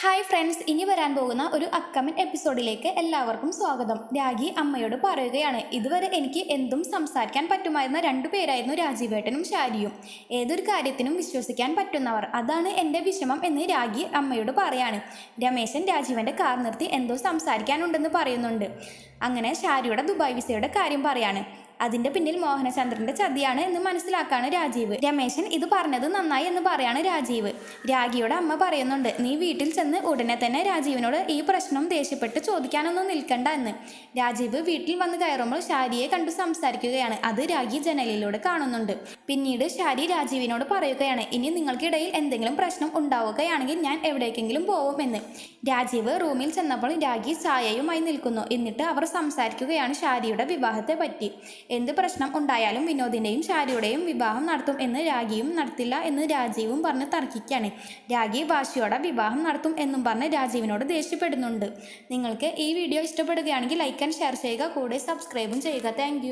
Hi friends, ഇനി വരാൻ പോകുന്ന ഒരു അപ്കമിങ് എപ്പിസോഡിലേക്ക് എല്ലാവർക്കും സ്വാഗതം. രാഗി അമ്മയോട് പറയുകയാണ്, ഇതുവരെ എനിക്ക് എന്തും സംസാരിക്കാൻ പറ്റുമായിരുന്ന രണ്ടു പേരായിരുന്നു രാജീവേട്ടനും ശാരിയും. ഏതൊരു കാര്യത്തിനും വിശ്വസിക്കാൻ പറ്റുന്നവർ, അതാണ് എൻ്റെ വിഷമം എന്ന് രാഗി അമ്മയോട് പറയാണ്. രമേശൻ രാജീവൻ്റെ കാർ നിർത്തി എന്തോ സംസാരിക്കാനുണ്ടെന്ന് പറയുന്നുണ്ട്. അങ്ങനെ ശാരിയുടെ ദുബായ് വിസയുടെ കാര്യം പറയാണ്. അതിൻ്റെ പിന്നിൽ മോഹനചന്ദ്രൻ്റെ ചതിയാണ് എന്ന് മനസ്സിലാക്കാണ് രാജീവ്. രമേശൻ ഇത് പറഞ്ഞത് നന്നായി എന്ന് പറയാണ് രാജീവ്. രാഗിയുടെ അമ്മ പറയുന്നുണ്ട്, നീ വീട്ടിൽ ചെന്ന് ഉടനെ തന്നെ രാജീവിനോട് ഈ പ്രശ്നം ദേഷ്യപ്പെട്ട് ചോദിക്കാനൊന്നും നിൽക്കണ്ട എന്ന്. രാജീവ് വീട്ടിൽ വന്ന് കയറുമ്പോൾ ശാരിയെ കണ്ടു സംസാരിക്കുകയാണ്. അത് രാഗി ജനലിലൂടെ കാണുന്നുണ്ട്. പിന്നീട് ശാരി രാജീവിനോട് പറയുകയാണ്, ഇനി നിങ്ങൾക്കിടയിൽ എന്തെങ്കിലും പ്രശ്നം ഉണ്ടാവുകയാണെങ്കിൽ ഞാൻ എവിടേക്കെങ്കിലും പോവും എന്ന്. രാജീവ് റൂമിൽ ചെന്നപ്പോൾ രാഗി ചായയുമായി നിൽക്കുന്നു. എന്നിട്ട് അവർ സംസാരിക്കുകയാണ് ശാരിയുടെ വിവാഹത്തെ പറ്റി. എന്ത് പ്രശ്നം ഉണ്ടായാലും വിനോദിൻ്റെയും ശാരിയുടെയും വിവാഹം നടത്തും എന്ന് രാഗിയും നടത്തില്ല എന്ന് രാജീവും പറഞ്ഞ് തർക്കിക്കുകയാണ്. രാഗി വാശിയോടെ വിവാഹം നടത്തും എന്നും പറഞ്ഞ് രാജീവിനോട് ദേഷ്യപ്പെടുന്നുണ്ട്. നിങ്ങൾക്ക് ഈ വീഡിയോ ഇഷ്ടപ്പെടുകയാണെങ്കിൽ ലൈക്ക് ആൻഡ് ഷെയർ ചെയ്യുക, കൂടെ സബ്സ്ക്രൈബും ചെയ്യുക. താങ്ക്